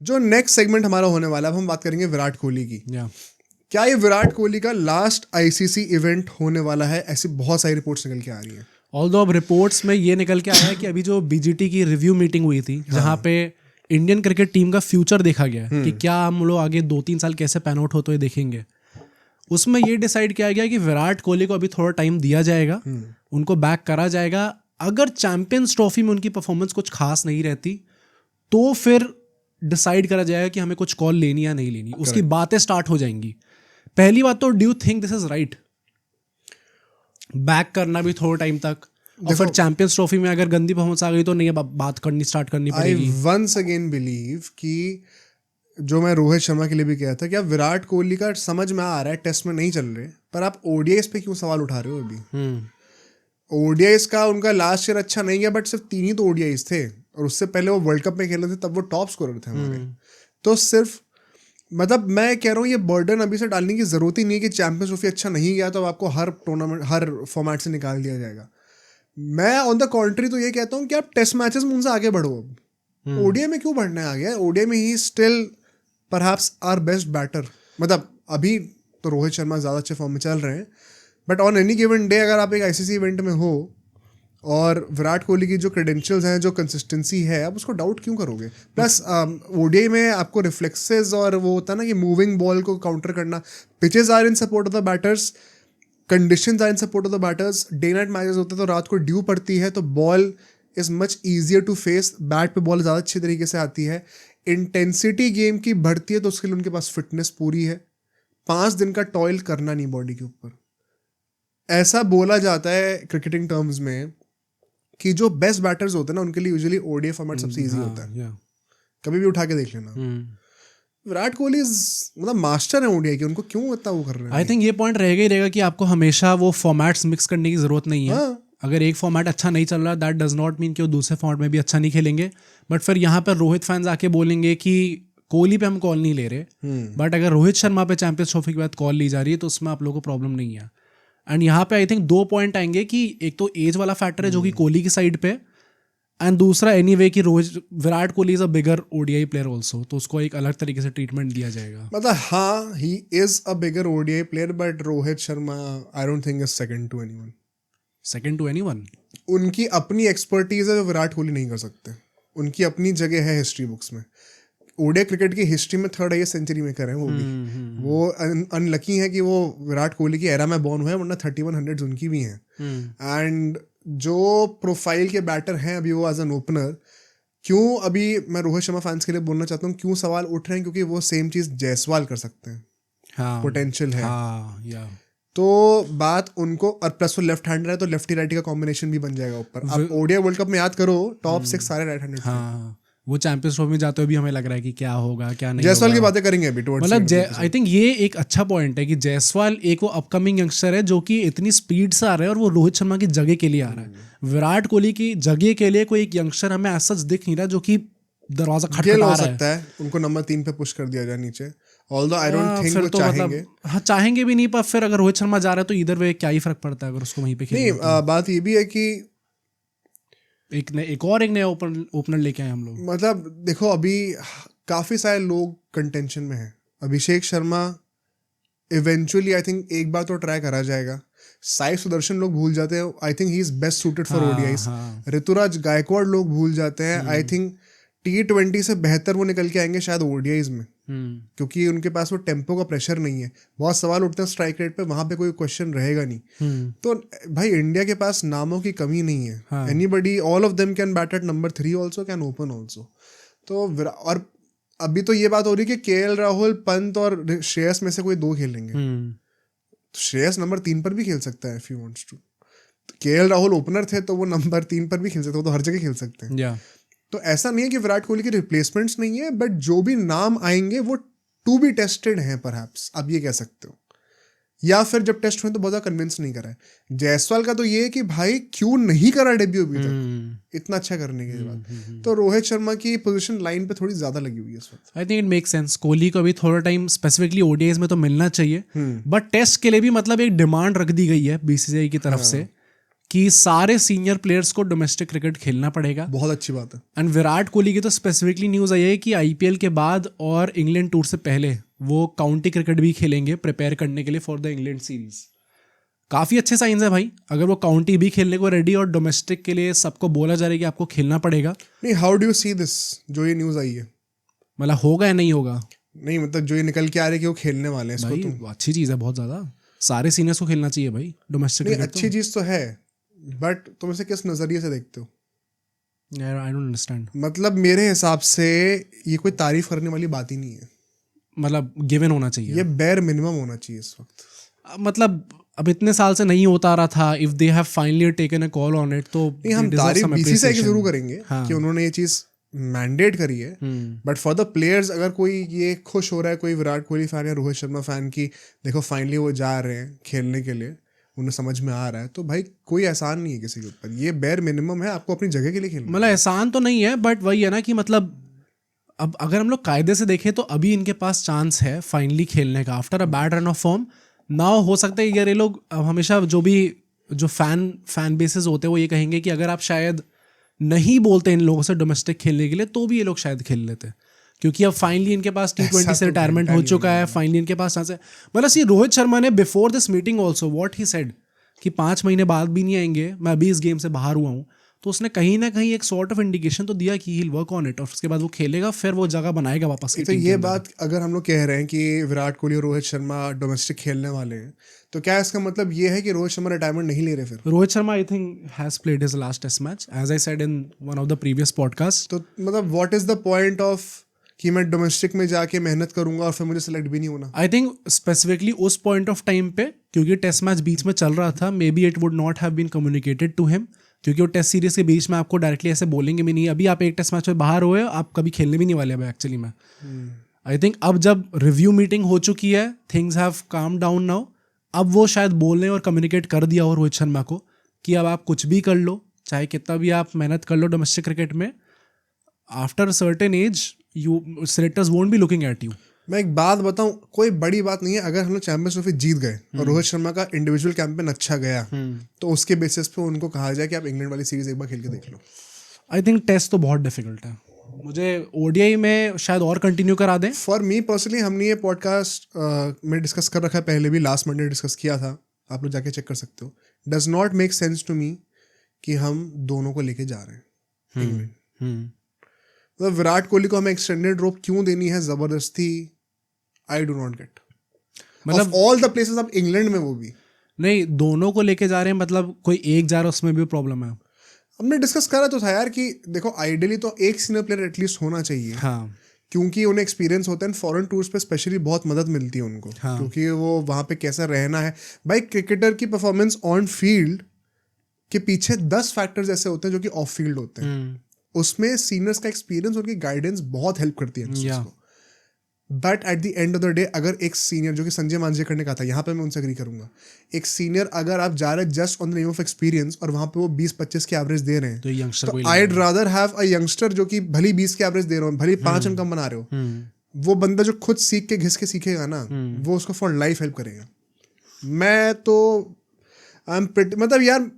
जो next segment हमारा होने वाला है, अब हम बात करेंगे विराट कोहली की। क्या ये विराट कोहली का लास्ट आईसीसी इवेंट होने वाला है? ऐसी बहुत सारी रिपोर्ट्स निकल के आ रही हैं। ऑल्दो अब रिपोर्ट्स में ये निकल के आया है कि अभी जो बीजीटी की रिव्यू मीटिंग हुई थी, जहाँ पे इंडियन क्रिकेट टीम का फ्यूचर देखा गया कि क्या हम लोग आगे 2-3 साल कैसे पैन आउट होते हुए देखेंगे, उसमें ये डिसाइड किया गया कि विराट कोहली को अभी थोड़ा टाइम दिया जाएगा, उनको बैक करा जाएगा। अगर चैंपियंस ट्रॉफी में उनकी परफॉर्मेंस कुछ खास नहीं रहती तो फिर डिसाइड करा जाएगा कि हमें कुछ कॉल लेनी या नहीं लेनी, उसकी बातें स्टार्ट हो जाएंगी। पहली बात तो do you think this is right, back करना भी थोड़ा टाइम तक, और फिर चैंपियंस ट्रॉफी में अगर गंदी परफॉर्मेंस आ गई तो नहीं, बात करनी स्टार्ट करनी पड़ेगी। आई वंस अगेन बिलीव कि जो मैं रोहित शर्मा के लिए भी कहा था कि अब विराट कोहली का समझ में आ रहा है टेस्ट में नहीं चल रहे, पर आप ओडीआईस पे क्यों सवाल उठा रहे हो अभी? ओडीआईस का उनका लास्ट ईयर अच्छा नहीं गया, बट सिर्फ 3 ही तो ओडीआईस थे, और उससे पहले वो वर्ल्ड कप में खेले थे, तब वो टॉप स्कोरर थे हमारे। तो सिर्फ मतलब मैं कह रहा हूँ ये बर्डन अभी से डालने की जरूरत ही नहीं है कि चैंपियंस ट्रॉफी अच्छा नहीं गया तो आपको हर टूर्नामेंट हर फॉर्मेट से निकाल दिया जाएगा। मैं ऑन द कॉन्ट्री तो ये कहता हूँ कि आप टेस्ट मैचेस में उनसे आगे बढ़ो। अब ओडीआई में क्यों बढ़ना है आगे? ओडीआई में ही still perhaps are best batter. मतलब अभी तो रोहित शर्मा ज़्यादा अच्छे फॉर्म में चल रहे हैं, but on any given day अगर आप एक आईसीसी इवेंट में हो और विराट कोहली की जो क्रेडेंशियल्स हैं, जो कंसिस्टेंसी है, आप उसको डाउट क्यों करोगे? प्लस ओडीआई में आपको रिफ्लेक्सेस और वो होता है ना कि मूविंग बॉल को काउंटर करना, pitches are in support of the batters, conditions are in support of the batters. Day night matches होते हैं तो रात को ड्यू पड़ती है, तो ball is much easier to face, bat पे बॉल ज़्यादा अच्छी तरीके से आती है, इंटेंसिटी गेम की बढ़ती है, तो उसके लिए उनके पास फिटनेस पूरी है। 5 दिन का टॉयल करना नहीं बॉडी के ऊपर। ऐसा बोला जाता है क्रिकेटिंग टर्म्स में कि जो बेस्ट बैटर्स होते हैं ना, उनके लिए यूजुअली ओडीआई फॉर्मेट सबसे इजी होता है। कभी भी उठा के देख लेना। विराट कोहली मतलब मास्टर है ओडीआई के, उनको क्यों इतना वो कर रहे हैं? आई थिंक ये पॉइंट रहेगा ही रहेगा कि आपको हमेशा वो फॉर्मेट्स मिक्स करने की जरूरत नहीं है। अगर एक फॉर्मेट अच्छा नहीं चल रहा, दैट डज नॉट मीन कि वो दूसरे फॉर्मेट में भी अच्छा नहीं खेलेंगे। बट फिर यहाँ पर रोहित फैंस आके बोलेंगे कि कोहली पे हम कॉल नहीं ले रहे, बट अगर रोहित शर्मा पे चैंपियंस ट्रॉफी के बाद कॉल ली जा रही है तो उसमें आप लोगों को प्रॉब्लम नहीं है। एंड यहाँ पे आई थिंक 2 पॉइंट आएंगे कि एक तो एज वाला फैक्टर है जो कि कोहली की साइड पे, एंड दूसरा एनीवे कि Virat Kohli is a bigger ODI player also, तो उसको एक अलग तरीके से ट्रीटमेंट दिया जाएगा। मतलब हाँ, he is a bigger ODI player, but Rohit Sharma I don't think is second to anyone. Second to anyone? उनकी अपनी एक्सपर्टीज है जो विराट कोहली नहीं कर सकते। उनकी अपनी जगह है हिस्ट्री बुक्स में। ओडीआई क्रिकेट की हिस्ट्री में 3rd हाईएस्ट सेंचुरी मेकर है वो भी। वो अनलकी है कि वो विराट कोहली की एरा में बॉर्न हुए हैं, वरना 3100 उनकी भी हैं। एंड जो प्रोफाइल के बैटर हैं अभी वो एज एन ओपनर, क्यों अभी मैं रोहित शर्मा फैंस के लिए बोलना चाहता हूँ क्यों सवाल उठ रहे हैं, क्योंकि वो सेम चीज़ जायसवाल कर सकते हैं। पोटेंशियल है। तो बात उनको, और प्लस वो लेफ्ट हैंडर है तो लेफ्टी राइटी का कॉम्बिनेशन भी बन जाएगा ऊपर। आप ओडीआई वर्ल्ड कप में याद करो, टॉप 6 सारे राइट हैंडर थे। वो चैंपियंस ट्रॉफी में जाते हुए भी हमें लग रहा है कि क्या होगा क्या नहीं। जायसवाल की बातें करेंगे अभी। मतलब आई थिंक ये एक अच्छा पॉइंट है कि जायसवाल एक वो अपकमिंग यंगस्टर है जो कि इतनी स्पीड से आ रहा है और वो रोहित शर्मा की जगह के लिए आ रहा है। विराट कोहली की जगह के लिए कोई एक यंगस्टर हमें ऐसा दिख नहीं रहा जो कि दरवाजा खटखटा रहा है। सकता है उनको नंबर 3 पे पुश कर दिया जाए नीचे, ऑल्दो आई डोंट थिंक वो तो चाहेंगे। मतलब हाँ, चाहेंगे भी नहीं, पर फिर अगर रोहित शर्मा जा रहा है तो इधर वे क्या ही फर्क पड़ता है अगर उसको वहीं पे खेलना। नहीं, बात ये भी है कि एक नया ओपनर लेके आए हम लोग। मतलब देखो अभी काफी सारे लोग कंटेंशन में हैं। Abhishek Sharma eventually I think एक बार तो ट्राई करा जाएगा। साई सुदर्शन लोग भूल जाते हैं, I think he is best suited for ODIs. Ruturaj Gaikwad लोग भूल जाते हैं, आई थिंक T20 से बेहतर वो निकल के आएंगे शायद ओडीआईस में, क्योंकि उनके पास वो टेम्पो का प्रेशर नहीं है। बहुत सवाल उठते हैं स्ट्राइक रेट पे, वहां पे कोई क्वेश्चन रहेगा नहीं। तो भाई इंडिया के पास नामों की कमी नहीं है। Anybody, all of them can bat at number 3 also, can open also. तो और अभी तो ये बात हो रही है कि केएल राहुल, पंत और श्रेयस में से कोई 2 खेलेंगे। तो श्रेयस नंबर 3 पर भी खेल सकता है if you wants to. KL Rahul opener थे तो वो नंबर 3 पर भी खेल सकते, वो तो हर जगह खेल सकते हैं। तो ऐसा नहीं है कि विराट कोहली के रिप्लेसमेंट्स नहीं है, बट जो भी नाम आएंगे वो टू बी टेस्टेड हैं परहैप्स, आप ये कह सकते हो। या फिर जब टेस्ट हुए तो बहुत ज़्यादा कन्विंस नहीं करा है। जायसवाल का तो ये है कि भाई क्यों नहीं करा डेब्यू अभी तक इतना अच्छा करने के बाद। तो रोहित शर्मा की पोजीशन लाइन पे थोड़ी ज़्यादा लगी हुई है इस वक्त। I think it make sense. Kohli को अभी थोड़ा टाइम स्पेसिफिकली ओडीआईस में तो मिलना चाहिए, बट टेस्ट के लिए भी मतलब एक डिमांड रख दी गई है बीसीसीआई की तरफ से कि सारे सीनियर प्लेयर्स को डोमेस्टिक क्रिकेट खेलना पड़ेगा। बहुत अच्छी बात है। एंड विराट कोहली की तो स्पेसिफिकली न्यूज़ आई है कि आईपीएल के बाद और इंग्लैंड टूर से पहले वो काउंटी क्रिकेट भी खेलेंगे प्रिपेयर करने के लिए फॉर द इंग्लैंड सीरीज। काफ़ी अच्छे साइंस है भाई, अगर वो काउंटी भी खेलने को रेडी और डोमेस्टिक के लिए सबको बोला जा रहा है कि आपको खेलना पड़ेगा। नहीं, how do you see this, जो ये न्यूज़ आई है? मतलब होगा या नहीं होगा? नहीं मतलब जो ये निकल के आ रहा है कि वो खेलने वाले हैं इसको, भाई तो अच्छी चीज़ है बहुत ज़्यादा, सारे सीनियर्स को खेलना चाहिए भाई डोमेस्टिक नहीं, क्रिकेट। अच्छी चीज़ तो है, बट तुम इसे किस नज़रिए से देखते हो? I don't understand. मतलब मेरे हिसाब से ये कोई तारीफ करने वाली बात ही नहीं है, मतलब गिवन होना चाहिए, ये बेयर मिनिमम होना चाहिए इस वक्त। मतलब अब इतने साल से नहीं होता रहा था, if they have finally taken a call on it तो नहीं, हम तारीफ बीसीसीआई की जरूर करेंगे कि उन्होंने ये चीज़ मैंडेट करी है, बट फॉर द प्लेयर्स अगर कोई ये खुश हो रहा है, कोई विराट कोहली फैन या रोहित शर्मा फैन की देखो फाइनली वो जा रहे हैं खेलने के लिए, उन्हें समझ में आ रहा है, तो भाई कोई एहसान नहीं है किसी के ऊपर, ये बेयर मिनिमम है, आपको अपनी जगह के लिए खेलना। मतलब एहसान तो नहीं है, बट वही है ना कि मतलब अब अगर हम लोग कायदे से देखें तो अभी इनके पास चांस है फाइनली खेलने का after a bad run of form. Now हो सकता है यार ये लोग अब हमेशा जो फैन बेसेस होते हैं वो ये कहेंगे कि अगर आप शायद नहीं बोलते इन लोगों से डोमेस्टिक खेलने के लिए तो भी ये लोग शायद खेल लेते, क्योंकि अब फाइनली इनके पास T20 से रिटायरमेंट हो चुका है, फाइनली इनके पास चांस है। मतलब सी रोहित शर्मा ने before this meeting also what he said कि 5 महीने बाद भी नहीं आएंगे, मैं अभी इस गेम से बाहर हुआ हूँ, तो उसने कहीं ना कहीं एक सॉर्ट ऑफ इंडिकेशन तो दिया कि he will work on it, और उसके बाद वो खेलेगा, फिर वो जगह बनाएगा वापस। तो ये बात अगर हम लोग कह रहे हैं कि विराट कोहली और रोहित शर्मा डोमेस्टिक खेलने वाले हैं, तो क्या इसका मतलब ये है कि रोहित शर्मा रिटायरमेंट नहीं ले रहे? फिर Rohit Sharma I think has played his last test match as I said in one of the previous podcast. तो मतलब what is the point of कि मैं डोमेस्टिक में जाके मेहनत करूंगा और फिर मुझे सेलेक्ट भी नहीं होना? आई थिंक स्पेसिफिकली उस पॉइंट ऑफ टाइम पे, क्योंकि टेस्ट मैच बीच में चल रहा था, maybe it would not have been communicated to him, क्योंकि वो टेस्ट सीरीज के बीच में आपको डायरेक्टली ऐसे बोलेंगे भी नहीं अभी आप एक टेस्ट मैच में बाहर हुए, आप कभी खेलने भी नहीं वाले अब एक्चुअली में। आई थिंक अब जब रिव्यू मीटिंग हो चुकी है, things have calm down now, अब वो शायद बोलने और कम्युनिकेट कर दिया और रोहित शर्मा को कि अब आप कुछ भी कर लो, चाहे कितना भी आप मेहनत कर लो डोमेस्टिक क्रिकेट में, after certain age you selectors won't be looking at you. मैं एक बात बताऊं, कोई बड़ी बात नहीं है अगर हम लोग चैंपियंस ट्रॉफी जीत गए और रोहित शर्मा का इंडिविजुअल कैंपेन अच्छा गया, तो उसके बेसिस पे उनको कहा जाए कि आप इंग्लैंड वाली सीरीज एक बार खेल के देख लो। आई थिंक टेस्ट तो बहुत डिफिकल्ट है, मुझे ओडीआई में शायद और कंटिन्यू करा दें। फॉर मी पर्सनली हमने ये पॉडकास्ट में डिस्कस कर रखा है, पहले भी लास्ट मंडे डिस्कस किया था, आप लोग जाके चेक कर सकते हो। Does not make sense to me कि हम दोनों को लेके जा रहे हैं इंग्लैंड। मतलब विराट कोहली को हमें एक्सटेंडेड रोप क्यों देनी है जबरदस्ती? आई डू नॉट गेट, मतलब ऑल द प्लेसेस अब इंग्लैंड में वो भी नहीं, दोनों को लेके जा रहे हैं, मतलब कोई एक जा रहा है उसमें भी प्रॉब्लम है। हमने डिस्कस करा तो था यार कि देखो आइडियली तो एक सीनियर प्लेयर एटलीस्ट होना चाहिए, हाँ, क्योंकि उन्हें एक्सपीरियंस होता है, फॉरेन टूर्स पे स्पेशली बहुत मदद मिलती है उनको, हाँ। क्योंकि वो वहाँ पे कैसा रहना है। भाई क्रिकेटर की परफॉर्मेंस ऑन फील्ड के पीछे 10 फैक्टर्स ऐसे होते हैं जो कि ऑफ फील्ड होते हैं, उसमें सीनियर्स का एक्सपीरियंस, उनकी गाइडेंस बहुत हेल्प करती है इस चीज़ को। But at the end of the day अगर एक सीनियर, जो कि संजय मांजरेकर ने कहा था, यहाँ पे मैं उनसे एग्री करूंगा, एक सीनियर अगर आप जा रहे हैं just on the name of experience और वहाँ पे वो 20-25 की एवरेज दे रहे हैं, तो I'd rather have a youngster जो कि भली 20 की एवरेज दे रहे हो, भली 5 रन कम बना रहे हो, वो बंदा जो खुद सीख के घिस के सीखेगा ना, वो उसको फॉर लाइफ हेल्प करेगा। मैं तो मतलब यार,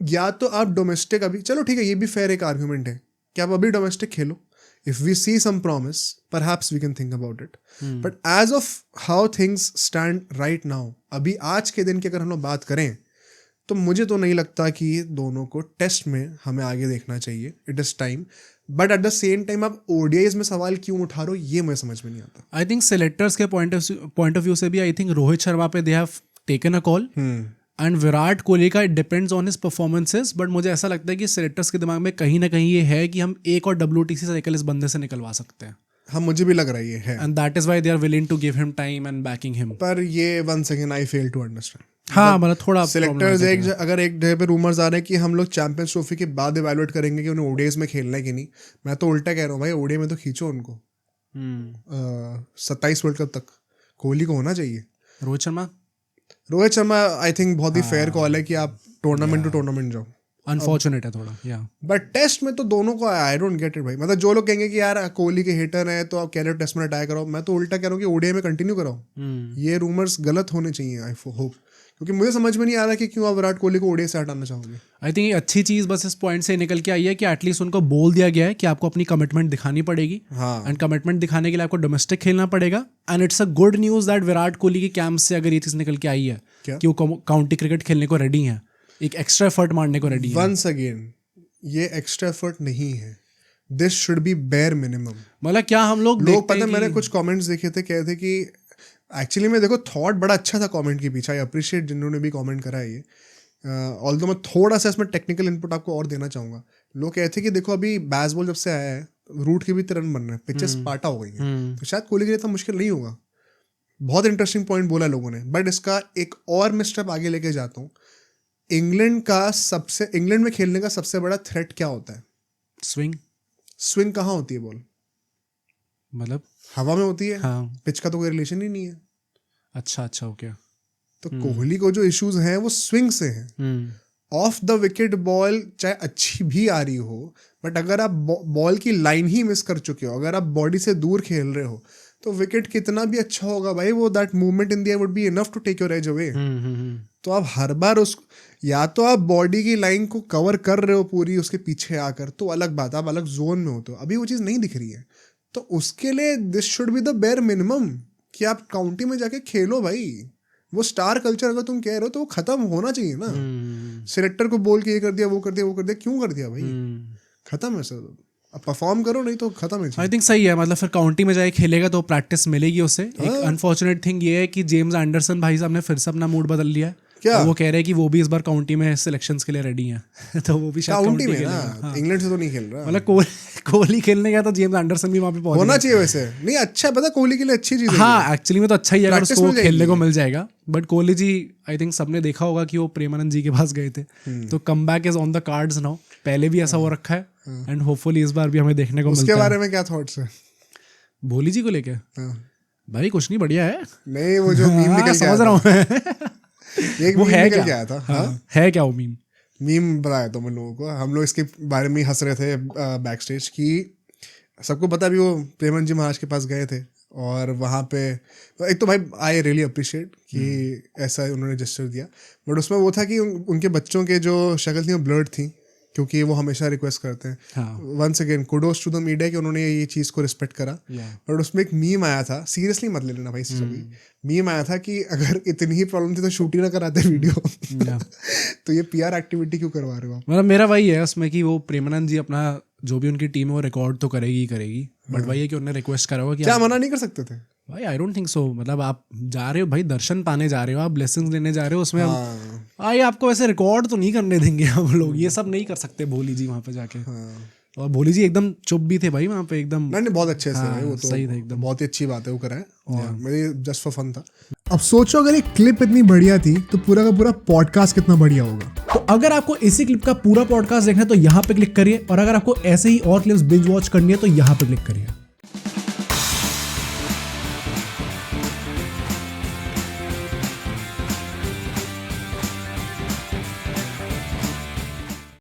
या तो आप डोमेस्टिक अभी, चलो ठीक है, ये भी फेयर एक आर्ग्यूमेंट है कि आप अभी domestic Khelo, if we see some promise perhaps we can think about it, but as of how things stand right now, अभी आज के दिन की अगर हम लोग बात करें, तो मुझे तो नहीं लगता कि दोनों को टेस्ट में हमें आगे देखना चाहिए, it is time. But at the same time आप ओडीआईज में सवाल क्यों उठा रहे हो, ये मुझे समझ में नहीं आता। आई थिंक सेलेक्टर्स के पॉइंट ऑफ व्यू से भी आई थिंक रोहित शर्मा पे they have taken a call, and Virat Kohli का it depends on his performances, but मुझे ऐसा लगता है कि सेलेक्टर्स के दिमाग में कहीं ना कहीं ये है कि हम एक और WTC साइकिल इस बंदे से निकलवा सकते हैं। हाँ, मुझे भी लग रहा है ये है, and that is why they are willing to give him time and backing him. पर ये once again I fail to understand. हाँ, मतलब थोड़ा सेलेक्टर्स अगर एक जगह पे रूमर्स आ रहे हैं कि हम लोग चैंपियंस ट्रॉफी के बाद इवैल्यूएट करेंगे कि उन्हें ओडीआईज में खेलना है कि नहीं, मैं तो उल्टा कह रहा हूँ भाई, ओडीआई में तो खींचो उनको 27 वर्ल्ड कप तक। कोहली को होना चाहिए। रोहित शर्मा आई थिंक बहुत ही फेयर कॉल है कि आप टूर्नामेंट टू टूर्नामेंट जाओ। अनफॉर्चुनेट है थोड़ा, या बट टेस्ट में तो दोनों को आई डोंट गेट इट भाई। मतलब जो लोग कहेंगे कि यार कोहली के हेटर हैं तो आप कह रहे हो टेस्ट में रिटायर कराओ, मैं तो उल्टा कह रहा हूँ कि ओडीआई में कंटिन्यू कराओ। ये रूमर्स गलत होने चाहिए आई होप, क्योंकि मुझे समझ में नहीं आ रहा कि क्यों आप विराट कोहली को ओडीआई से हटाना चाहोगे। आई थिंक अच्छी चीज़ बस इस पॉइंट से निकल के आई है कि एटलीस्ट उनको बोल दिया गया है कि आपको अपनी कमिटमेंट दिखानी पड़ेगी, हाँ एंड कमिटमेंट दिखाने के लिए आपको डोमेस्टिक खेलना पड़ेगा। And it's a good news that Virat Kohli के कैंप से अगर ये चीज़ निकल के आई है क्या? कि वो काउंटी क्रिकेट खेलने को रेडी हैं, एक एक्स्ट्रा एफर्ट मारने को रेडी है। वंस अगेन ये एक्स्ट्रा एफर्ट नहीं है, this should be bare minimum. मतलब क्या हम लोग पता है, मैंने कुछ कमेंट्स देखे थे, कहते कि एक्चुअली में देखो थॉट बड़ा अच्छा था कमेंट के पीछे, आई अप्रिशिएट जिन्होंने भी कमेंट करा है ये। ऑल्दो मैं थोड़ा सा इसमें टेक्निकल इनपुट आपको और देना चाहूँगा। लोग कहते हैं कि देखो अभी बेसबॉल जब से आया है रूट के भी रन बन रहे हैं, पिचेस पाटा हो गई हैं, तो शायद कोहली के लिए इतना मुश्किल नहीं होगा। बहुत इंटरेस्टिंग पॉइंट बोला लोगों ने, बट इसका एक और मैं स्टेप आगे लेके जाता हूँ। इंग्लैंड में खेलने का सबसे बड़ा थ्रेट क्या होता है? स्विंग कहाँ होती है बॉल? मतलब हवा में होती है। हाँ। पिच का तो कोई रिलेशन ही नहीं है। अच्छा ओके। तो कोहली को जो इश्यूज हैं वो स्विंग से हैं। ऑफ द विकेट बॉल चाहे अच्छी भी आ रही हो, बट अगर आप बॉल की लाइन ही मिस कर चुके हो, अगर आप बॉडी से दूर खेल रहे हो, तो विकेट कितना भी अच्छा होगा भाई, वो that movement in the air would be enough to take your edge away. तो आप हर बार या तो आप बॉडी की लाइन को कवर कर रहे हो पूरी उसके पीछे आकर, तो अलग बात, आप अलग जोन में हो, तो अभी वो चीज़ नहीं दिख रही है। तो उसके लिए this should be the bare minimum कि आप काउंटी में जाके खेलो भाई। वो स्टार कल्चर अगर तुम कह रहे हो तो वो खत्म होना चाहिए ना। सिलेक्टर को बोल के ये कर दिया, वो कर दिया, वो कर दिया, क्यों कर दिया भाई? खत्म है सर, अब परफॉर्म करो, नहीं तो खत्म है। आई थिंक सही है, मतलब फिर काउंटी में जाके खेलेगा तो प्रैक्टिस मिलेगी उसे। एक अनफॉर्चुनेट थिंग ये है कि जेम्स एंडरसन भाई साहब ने फिर से अपना मूड बदल लिया है। क्या? वो कह रहे हैं कि वो भी इस बार काउंटी में सिलेक्शंस के लिए रेडी हैं। तो वो भी शायद काउंटी में ना, इंग्लैंड से तो नहीं खेल रहा। मतलब कोहली खेलने गया तो जेम्स एंडरसन भी वहाँ पे पहुंच होना चाहिए वैसे। नहीं अच्छा, पता कोहली के लिए अच्छी चीज है। हाँ एक्चुअली में तो अच्छा ही है अगर उसको खेलने को मिल जाएगा। But Kohli ji I think सबने देखा होगा कि वो प्रेमानंद जी के पास गए थे, तो come back is on the cards now. पहले भी ऐसा हो रखा है एंड होपफुली इस बार भी हमें देखने को मिलता है। उसके बारे में क्या थॉट्स है भोली जी को लेके? भाई कुछ नहीं, बढ़िया है। नहीं वो जो मीम निकल समझ रहा हूँ मैं। एक वो है क्या आया था? है क्या वो मीम बताया तो मैं लोगों को, हम लोग इसके बारे में हंस रहे थे बैक स्टेज की। सबको पता भी वो प्रेमन जी महाराज के पास गए थे, और वहाँ पे एक तो भाई आई रियली अप्रिशिएट कि ऐसा उन्होंने जेस्चर दिया, बट उसमें वो था कि उनके बच्चों के जो शक्ल थी वो ब्लर्ड थी, क्योंकि वो हमेशा रिक्वेस्ट करते हैं। Once again kudos to the media कि उन्होंने ये चीज़ को रिस्पेक्ट करा। बट उसमें एक मीम आया था, सीरियसली मत ले लेना भाई इससे भी, मीम आया था कि अगर इतनी ही प्रॉब्लम थी तो शूट ही ना कराते वीडियो। तो ये पीआर एक्टिविटी क्यों करवा रहे हो? मतलब मेरा वही है उसमें कि वो प्रेमानंद जी अपना जो भी उनकी टीम है वो रिकॉर्ड तो करेगी, बट वही है कि उन्होंने रिक्वेस्ट करा होगा कि क्या मना नहीं कर सकते थे भाई? आई डोंट थिंक सो। मतलब आप जा रहे हो भाई, दर्शन पाने जा रहे हो, आप ब्लेसिंग्स लेने जा रहे हो, उसमें भाई आपको वैसे रिकॉर्ड तो नहीं करने देंगे हम लोग, ये सब नहीं कर सकते भोली जी वहाँ पे जाके। और भोली जी एकदम चुप भी थे भाई वहाँ पे, एकदम नहीं बहुत अच्छे से भाई, वो तो सही था एकदम, बहुत ही अच्छी बात है वो करा है, और मेरे जस्ट फॉर फन था। अब सोचो अगर एक क्लिप इतनी बढ़िया थी तो पूरा का पूरा पॉडकास्ट कितना बढ़िया होगा। तो अगर आपको इसी क्लिप का पूरा पॉडकास्ट देखना है तो यहाँ पे क्लिक करिए, और अगर आपको ऐसे ही और क्लिप्स बिंज वॉच करनी है तो यहाँ पे क्लिक करिए।